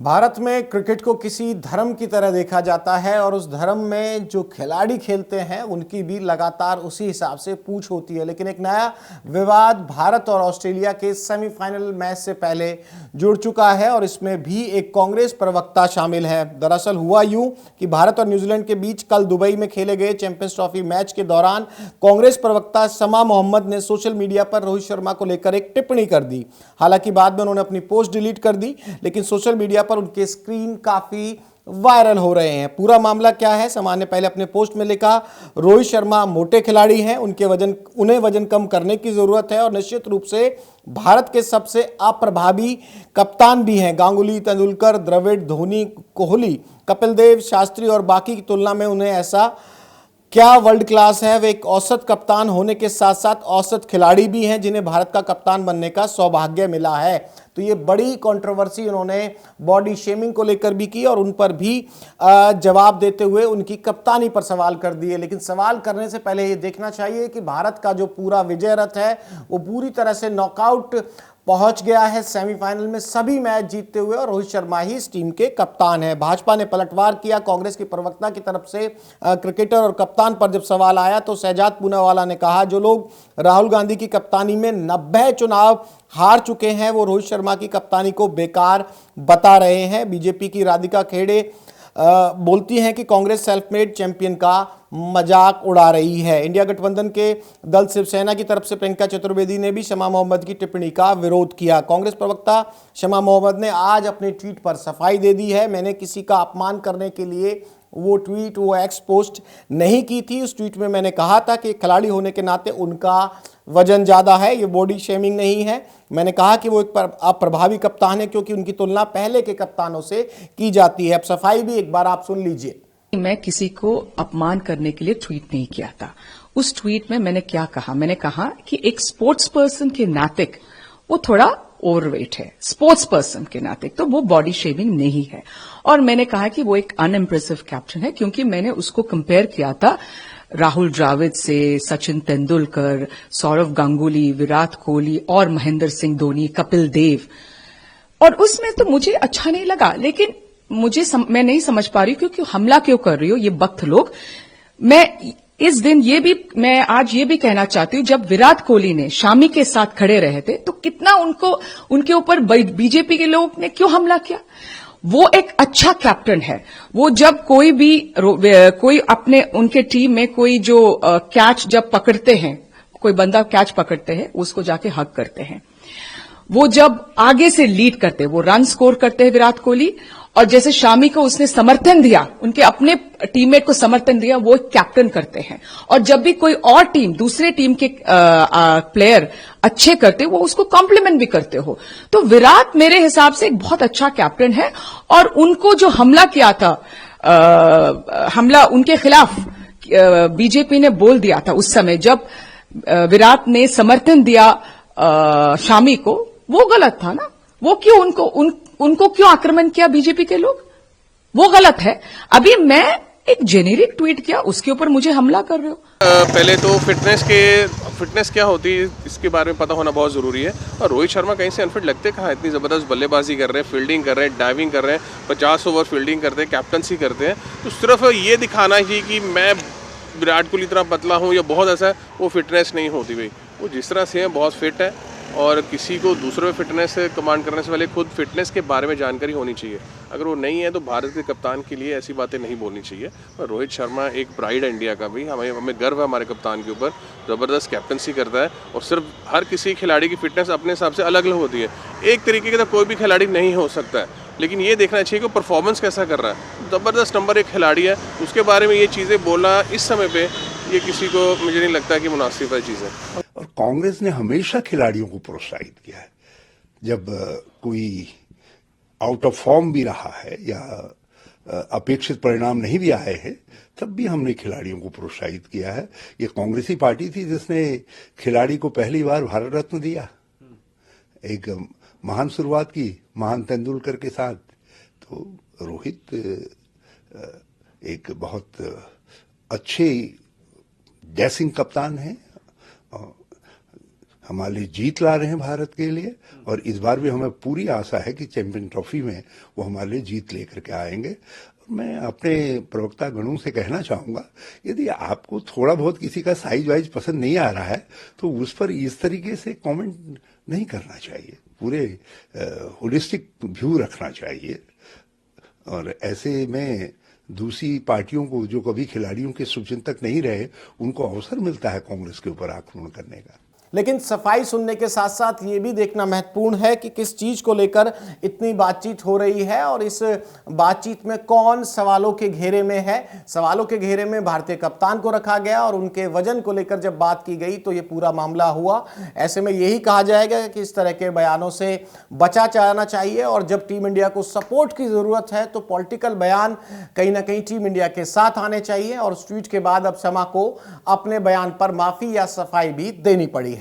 भारत में क्रिकेट को किसी धर्म की तरह देखा जाता है और उस धर्म में जो खिलाड़ी खेलते हैं उनकी भी लगातार उसी हिसाब से पूछ होती है। लेकिन एक नया विवाद भारत और ऑस्ट्रेलिया के सेमीफाइनल मैच से पहले जुड़ चुका है और इसमें भी एक कांग्रेस प्रवक्ता शामिल है। दरअसल हुआ यूं कि भारत और न्यूजीलैंड के बीच कल दुबई में खेले गए चैंपियंस ट्रॉफी मैच के दौरान कांग्रेस प्रवक्ता शमा मोहम्मद ने सोशल मीडिया पर रोहित शर्मा को लेकर एक टिप्पणी कर दी। हालांकि बाद में उन्होंने अपनी पोस्ट डिलीट कर दी, लेकिन सोशल मीडिया पर उनके स्क्रीन काफी वायरल हो रहे हैं। पूरा मामला क्या है? शमा ने पहले अपने पोस्ट में लिखा, रोहित शर्मा मोटे खिलाड़ी हैं, उन्हें वजन कम करने की जरूरत है और निश्चित रूप से भारत के सबसे अप्रभावी कप्तान भी हैं। गांगुली, तेंदुलकर, द्रविड़, धोनी, कोहली, कपिल देव, शास्त्री और बाकी की तुलना में उन्हें ऐसा क्या वर्ल्ड क्लास है। वे एक औसत कप्तान होने के साथ साथ औसत खिलाड़ी भी हैं जिन्हें भारत का कप्तान बनने का सौभाग्य मिला है। तो ये बड़ी कंट्रोवर्सी उन्होंने बॉडी शेमिंग को लेकर भी की और उन पर भी जवाब देते हुए उनकी कप्तानी पर सवाल कर दिए। लेकिन सवाल करने से पहले ये देखना चाहिए कि भारत का जो पूरा विजय रथ है वो पूरी तरह से नॉकआउट पहुंच गया है सेमीफाइनल में, सभी मैच जीतते हुए, और रोहित शर्मा ही इस टीम के कप्तान है। भाजपा ने पलटवार किया। कांग्रेस की प्रवक्ता की तरफ से क्रिकेटर और कप्तान पर जब सवाल आया तो शहजाद पूनावाला ने कहा, जो लोग राहुल गांधी की कप्तानी में 90 चुनाव हार चुके हैं वो रोहित शर्मा की कप्तानी को बेकार बता रहे हैं। बीजेपी की राधिका खेड़े बोलती हैं कि कांग्रेस सेल्फ मेड चैंपियन का मजाक उड़ा रही है। इंडिया गठबंधन के दल शिवसेना की तरफ से प्रियंका चतुर्वेदी ने भी शमा मोहम्मद की टिप्पणी का विरोध किया। कांग्रेस प्रवक्ता शमा मोहम्मद ने आज अपने ट्वीट पर सफाई दे दी है। मैंने किसी का अपमान करने के लिए वो एक्स पोस्ट नहीं की थी। उस ट्वीट में मैंने कहा था कि खिलाड़ी होने के नाते उनका वजन ज्यादा है, ये बॉडी शेमिंग नहीं है। मैंने कहा कि वो एक अप्रभावी कप्तान है क्योंकि उनकी तुलना पहले के कप्तानों से की जाती है। अब सफाई भी एक बार आप सुन लीजिए। मैं किसी को अपमान करने के लिए ट्वीट नहीं किया था। उस ट्वीट में मैंने क्या कहा? मैंने कहा कि एक स्पोर्ट्स पर्सन के नाते वो थोड़ा ओवरवेट है, स्पोर्ट्स पर्सन के नाते, तो वो बॉडी शेमिंग नहीं है। और मैंने कहा कि वो एक अनइम्प्रेसिव कैप्टन है क्योंकि मैंने उसको कंपेयर किया था राहुल द्रविड़ से, सचिन तेंदुलकर, सौरव गांगुली, विराट कोहली और महेंद्र सिंह धोनी, कपिल देव, और उसमें तो मुझे अच्छा नहीं लगा। लेकिन मैं नहीं समझ पा रही क्योंकि हमला क्यों कर रही हो ये वक्त लोग। मैं आज ये भी कहना चाहती हूं, जब विराट कोहली ने शामी के साथ खड़े रहे थे तो कितना उनके ऊपर बीजेपी के लोग ने क्यों हमला किया? वो एक अच्छा कैप्टन है। वो जब कोई अपने उनके टीम में कोई जो कैच जब पकड़ते हैं, कोई बंदा कैच पकड़ते हैं, उसको जाके हक करते हैं। वो जब आगे से लीड करते हैं, वो रन स्कोर करते हैं विराट कोहली, और जैसे शामी को उसने समर्थन दिया, उनके अपने टीममेट को समर्थन दिया, वो एक कैप्टन करते हैं। और जब भी कोई और टीम, दूसरे टीम के प्लेयर अच्छे करते, वो उसको कॉम्प्लीमेंट भी करते हो। तो विराट मेरे हिसाब से एक बहुत अच्छा कैप्टन है। और उनको जो हमला किया था, हमला उनके खिलाफ बीजेपी ने बोल दिया था उस समय जब विराट ने समर्थन दिया शामी को, वो गलत था ना। वो क्यों उनको क्यों आक्रमण किया बीजेपी के लोग? वो गलत है। अभी मैं एक जेनेरिक ट्वीट किया, उसके ऊपर मुझे हमला कर रहे हो। पहले तो फिटनेस क्या होती है इसके बारे में पता होना बहुत जरूरी है। और रोहित शर्मा कहीं से अनफिट लगते कहाँ? इतनी जबरदस्त बल्लेबाजी कर रहे हैं, फील्डिंग कर रहे हैं, डाइविंग कर रहे हैं, 50 ओवर फील्डिंग करते हैं, कैप्टनसी करते हैं। तो सिर्फ ये दिखाना ही कि मैं विराट कोहली तरह पतला हूँ या बहुत ऐसा है, वो फिटनेस नहीं होती भाई। वो जिस तरह से है बहुत फिट है, और किसी को दूसरे फिटनेस से कमांड करने से पहले खुद फिटनेस के बारे में जानकारी होनी चाहिए। अगर वो नहीं है तो भारत के कप्तान के लिए ऐसी बातें नहीं बोलनी चाहिए। और रोहित शर्मा एक प्राइड है इंडिया का भी, हमें गर्व है हमारे कप्तान के ऊपर। ज़बरदस्त कैप्टनसी करता है और सिर्फ हर किसी खिलाड़ी की फिटनेस अपने हिसाब से अलग अलग होती है। एक तरीके का तो कोई भी खिलाड़ी नहीं हो सकता है, लेकिन ये देखना चाहिए कि परफॉर्मेंस कैसा कर रहा है। ज़बरदस्त नंबर 1 खिलाड़ी है, उसके बारे में ये चीज़ें बोलना इस समय पे ये किसी को मुझे नहीं लगता कि मुनासिब है चीज़ें। और कांग्रेस ने हमेशा खिलाड़ियों को प्रोत्साहित किया है। जब कोई आउट ऑफ फॉर्म भी रहा है या अपेक्षित परिणाम नहीं भी आए हैं, तब भी हमने खिलाड़ियों को प्रोत्साहित किया है। ये कांग्रेसी पार्टी थी जिसने खिलाड़ी को पहली बार भारत रत्न दिया। एक महान शुरुआत की महान तेंदुलकर के साथ, तो रोहित एक बहुत अच्छे डैशिंग कप्तान है। हमारे लिए जीत ला रहे हैं भारत के लिए, और इस बार भी हमें पूरी आशा है कि चैंपियन ट्रॉफी में वो हमारे लिए जीत लेकर के आएंगे। मैं अपने प्रवक्ता गणों से कहना चाहूंगा, यदि आपको थोड़ा बहुत किसी का साइज वाइज पसंद नहीं आ रहा है तो उस पर इस तरीके से कमेंट नहीं करना चाहिए, पूरे होलिस्टिक व्यू रखना चाहिए। और ऐसे में दूसरी पार्टियों को, जो कभी खिलाड़ियों के शुभचिंतक नहीं रहे, उनको अवसर मिलता है कांग्रेस के ऊपर आक्रमण करने का। लेकिन सफाई सुनने के साथ साथ ये भी देखना महत्वपूर्ण है कि किस चीज को लेकर इतनी बातचीत हो रही है और इस बातचीत में कौन सवालों के घेरे में है। सवालों के घेरे में भारतीय कप्तान को रखा गया और उनके वजन को लेकर जब बात की गई तो ये पूरा मामला हुआ। ऐसे में यही कहा जाएगा कि इस तरह के बयानों से बचा जाना चाहिए और जब टीम इंडिया को सपोर्ट की जरूरत है तो पॉलिटिकल बयान कहीं ना कहीं टीम इंडिया के साथ आने चाहिए। और उस ट्वीट के बाद अब समा को अपने बयान पर माफी या सफाई भी देनी पड़ी है।